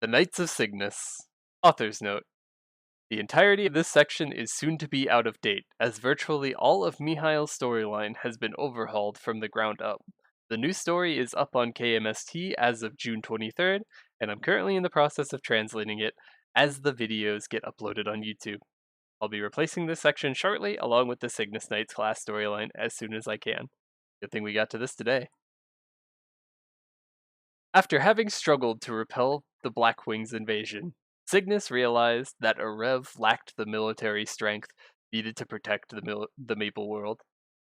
The Knights of Cygnus. Author's note. The entirety of this section is soon to be out of date, as virtually all of Mihail's storyline has been overhauled from the ground up. The new story is up on KMST as of June 23rd, and I'm currently in the process of translating it as the videos get uploaded on YouTube. I'll be replacing this section shortly, along with the Cygnus Knights class storyline as soon as I can. Good thing we got to this today. After having struggled to repel the Blackwing's invasion, Cygnus realized that Arev lacked the military strength needed to protect the Maple world.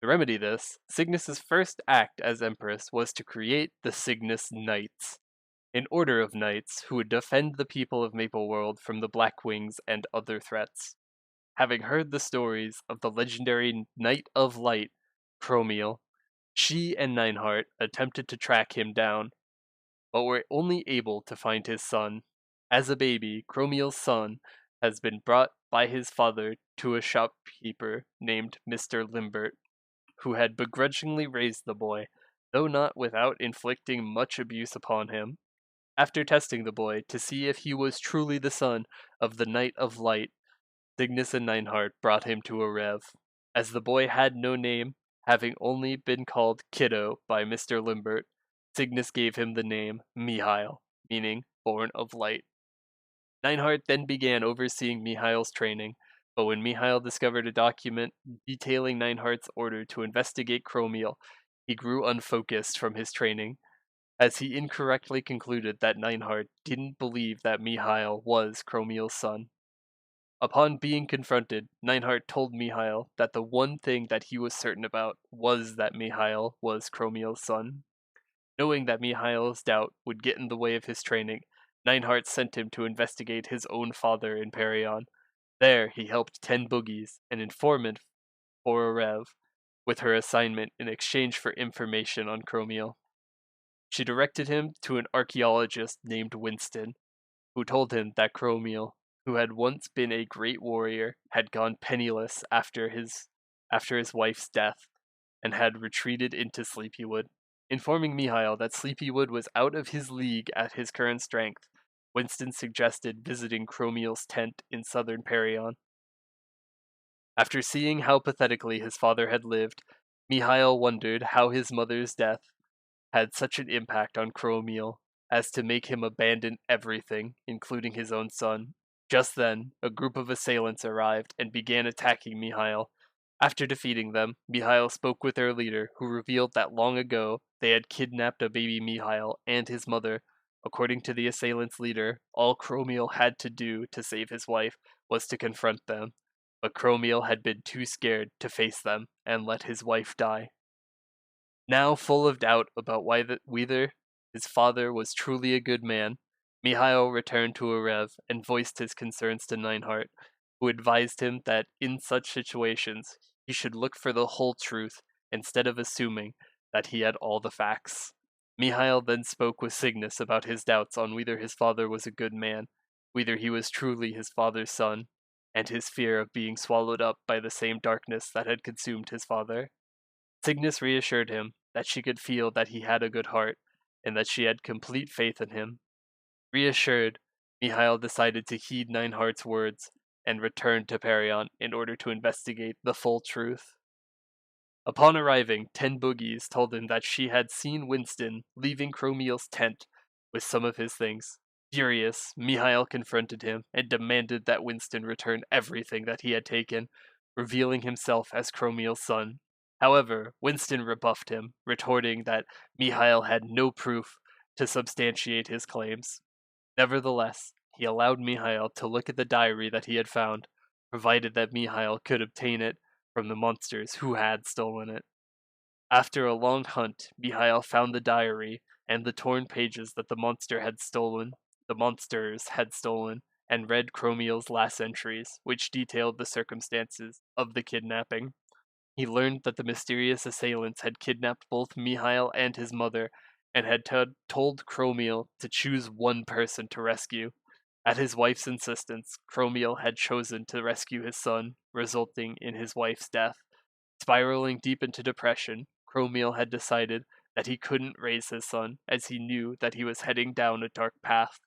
To remedy this, Cygnus's first act as Empress was to create the Cygnus Knights, an order of knights who would defend the people of Maple World from the Blackwings and other threats. Having heard the stories of the legendary Knight of Light, Chromiel, she and Nineheart attempted to track him down, but were only able to find his son. As a baby, Chromiel's son has been brought by his father to a shopkeeper named Mr. Limbert, who had begrudgingly raised the boy, though not without inflicting much abuse upon him. After testing the boy to see if he was truly the son of the Knight of Light, Cygnus and Nineheart brought him to Arev. As the boy had no name, having only been called Kiddo by Mr. Limbert, Cygnus gave him the name Mihail, meaning born of light. Nineheart then began overseeing Mihail's training, but when Mihail discovered a document detailing Nineheart's order to investigate Chromiel, he grew unfocused from his training, as he incorrectly concluded that Nineheart didn't believe that Mihail was Chromiel's son. Upon being confronted, Nineheart told Mihail that the one thing that he was certain about was that Mihail was Chromiel's son. Knowing that Mihail's doubt would get in the way of his training, Nineheart sent him to investigate his own father in Perion. There he helped 10 Boogies, an informant for Arev, with her assignment in exchange for information on Chromiel. She directed him to an archaeologist named Winston, who told him that Chromiel, who had once been a great warrior, had gone penniless after his wife's death, and had retreated into Sleepywood. Informing Mihail that Sleepywood was out of his league at his current strength, Winston suggested visiting Chromiel's tent in southern Perion. After seeing how pathetically his father had lived, Mihail wondered how his mother's death had such an impact on Chromiel as to make him abandon everything, including his own son. Just then, a group of assailants arrived and began attacking Mihail. After defeating them, Mihail spoke with their leader, who revealed that long ago they had kidnapped a baby Mihail and his mother. According to the assailants' leader, all Chromiel had to do to save his wife was to confront them, but Chromiel had been too scared to face them and let his wife die. Now full of doubt about whether his father was truly a good man, Mihail returned to Arev and voiced his concerns to Nineheart, who advised him that in such situations he should look for the whole truth instead of assuming that he had all the facts. Mihail then spoke with Cygnus about his doubts on whether his father was a good man, whether he was truly his father's son, and his fear of being swallowed up by the same darkness that had consumed his father. Cygnus reassured him that she could feel that he had a good heart, and that she had complete faith in him. Reassured, Mihail decided to heed Nineheart's words and returned to Perion in order to investigate the full truth. Upon arriving, 10 Boogies told him that she had seen Winston leaving Chromiel's tent with some of his things. Furious, Mihail confronted him and demanded that Winston return everything that he had taken, revealing himself as Chromiel's son. However, Winston rebuffed him, retorting that Mihail had no proof to substantiate his claims. Nevertheless, he allowed Mihail to look at the diary that he had found, provided that Mihail could obtain it from the monsters who had stolen it. After a long hunt, Mihail found the diary and the torn pages that the monsters had stolen, and read Chromiel's last entries, which detailed the circumstances of the kidnapping. He learned that the mysterious assailants had kidnapped both Mihail and his mother, and had told Chromiel to choose one person to rescue. At his wife's insistence, Chromiel had chosen to rescue his son, resulting in his wife's death. Spiraling deep into depression, Chromiel had decided that he couldn't raise his son, as he knew that he was heading down a dark path.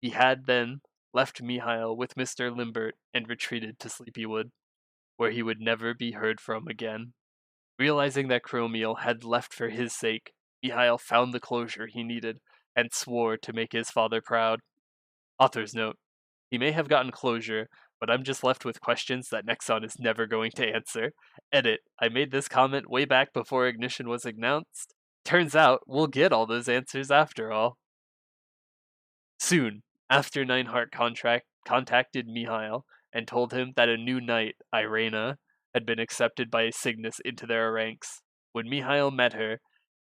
He had then left Mihail with Mr. Limbert and retreated to Sleepywood, where he would never be heard from again. Realizing that Chromiel had left for his sake, Mihail found the closure he needed and swore to make his father proud. Author's note: he may have gotten closure, but I'm just left with questions that Nexon is never going to answer. Edit: I made this comment way back before Ignition was announced. Turns out, we'll get all those answers after all. Soon, after Neinhardt contacted Mihail and told him that a new knight, Irena, had been accepted by Cygnus into their ranks. When Mihail met her,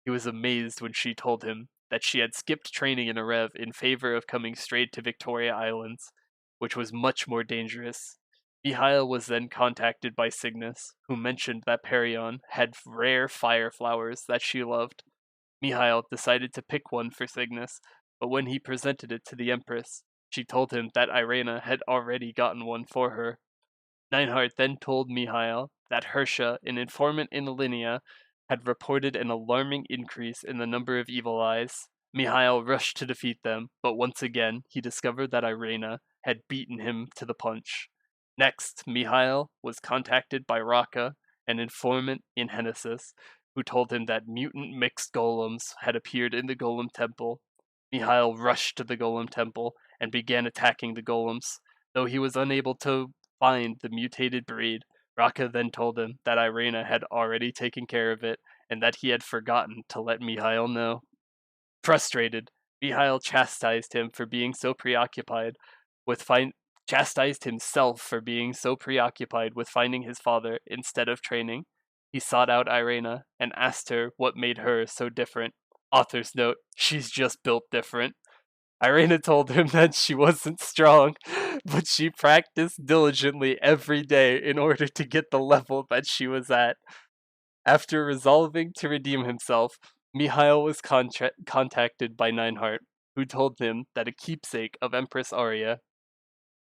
he was amazed when she told him that she had skipped training in Arev in favor of coming straight to Victoria Islands, which was much more dangerous. Mihail was then contacted by Cygnus, who mentioned that Perion had rare fire flowers that she loved. Mihail decided to pick one for Cygnus, but when he presented it to the Empress, she told him that Irena had already gotten one for her. Neinhardt then told Mihail that Hersha, an informant in Alinea, had reported an alarming increase in the number of evil eyes. Mihail rushed to defeat them, but once again he discovered that Irena had beaten him to the punch. Next, Mihail was contacted by Raka, an informant in Hennesis, who told him that mutant mixed golems had appeared in the Golem Temple. Mihail rushed to the Golem Temple and began attacking the golems. Though he was unable to find the mutated breed, Raka then told him that Irena had already taken care of it and that he had forgotten to let Mihail know. Frustrated, Mihail chastised him for being so preoccupied with chastised himself for being so preoccupied with finding his father instead of training. He sought out Irena and asked her what made her so different. Author's note: she's just built different. Irena told him that she wasn't strong, but she practiced diligently every day in order to get the level that she was at. After resolving to redeem himself, Mihail was contacted by Neinhardt, who told him that a keepsake of Empress Arya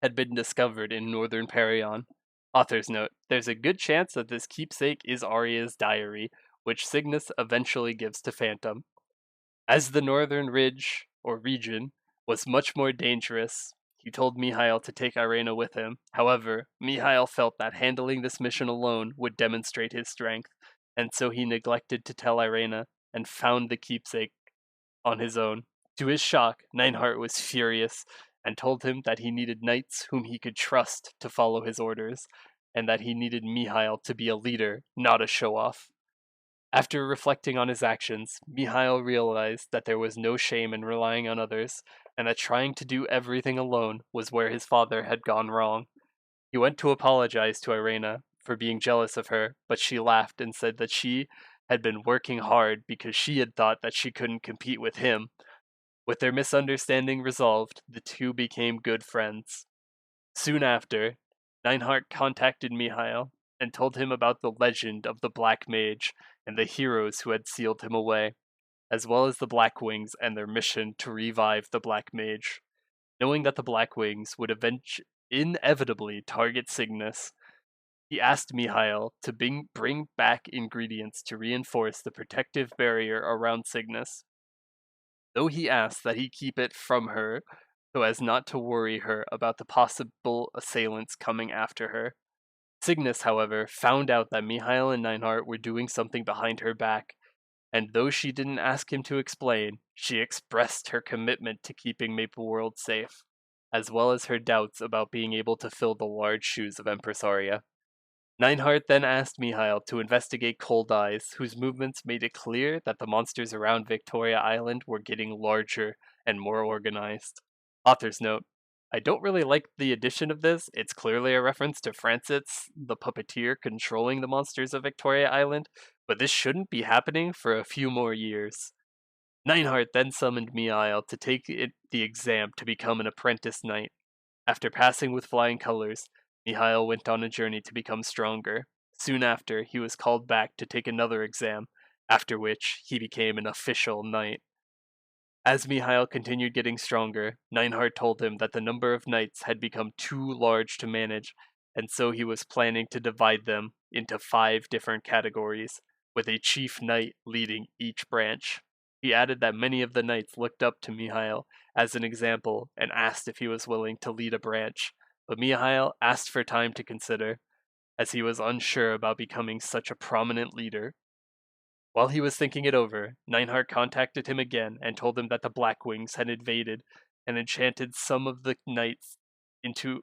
had been discovered in northern Perion. Author's note: there's a good chance that this keepsake is Arya's diary, which Cygnus eventually gives to Phantom. As the northern ridge, or region, was much more dangerous, he told Mihail to take Irena with him. However, Mihail felt that handling this mission alone would demonstrate his strength, and so he neglected to tell Irena and found the keepsake on his own. To his shock, Neinhardt was furious and told him that he needed knights whom he could trust to follow his orders, and that he needed Mihail to be a leader, not a show-off. After reflecting on his actions, Mihail realized that there was no shame in relying on others, and that trying to do everything alone was where his father had gone wrong. He went to apologize to Irena for being jealous of her, but she laughed and said that she had been working hard because she had thought that she couldn't compete with him. With their misunderstanding resolved, the two became good friends. Soon after, Neinhardt contacted Mihail and told him about the legend of the Black Mage and the heroes who had sealed him away, as well as the Black Wings and their mission to revive the Black Mage. Knowing that the Black Wings would inevitably target Cygnus, he asked Mihail to bring back ingredients to reinforce the protective barrier around Cygnus. Though he asked that he keep it from her so as not to worry her about the possible assailants coming after her. Cygnus, however, found out that Mihail and Neinhardt were doing something behind her back, and though she didn't ask him to explain, she expressed her commitment to keeping Maple World safe, as well as her doubts about being able to fill the large shoes of Empress Arya. Neinhardt then asked Mihail to investigate Cold Eyes, whose movements made it clear that the monsters around Victoria Island were getting larger and more organized. Author's note: I don't really like the addition of this. It's clearly a reference to Francis, the puppeteer controlling the monsters of Victoria Island, but this shouldn't be happening for a few more years. Neinhardt then summoned Mihail to take the exam to become an apprentice knight. After passing with flying colors, Mihail went on a journey to become stronger. Soon after, he was called back to take another exam, after which he became an official knight. As Mihail continued getting stronger, Neinhardt told him that the number of knights had become too large to manage, and so he was planning to divide them into 5 different categories, with a chief knight leading each branch. He added that many of the knights looked up to Mihail as an example and asked if he was willing to lead a branch, but Mihail asked for time to consider, as he was unsure about becoming such a prominent leader. While he was thinking it over, Neinhardt contacted him again and told him that the Blackwings had invaded and enchanted some of the knights into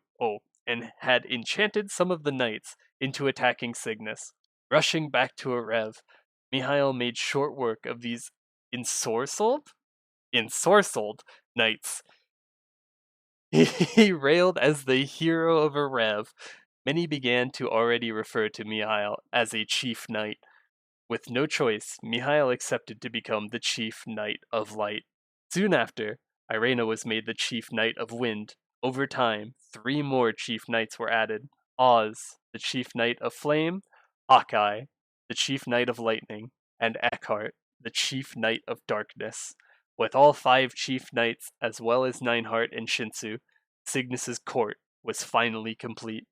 attacking Cygnus. Rushing back to Arev, Mihail made short work of these ensorcelled knights. He railed as the hero of Arev. Many began to already refer to Mihail as a chief knight. With no choice, Mihail accepted to become the chief knight of light. Soon after, Irena was made the chief knight of wind. Over time, 3 more chief knights were added: Oz, the chief knight of flame; Hawkeye, the chief knight of lightning; and Eckhart, the chief knight of darkness. With all 5 chief knights, as well as Neinhardt and Shinsu, Cygnus's court was finally complete.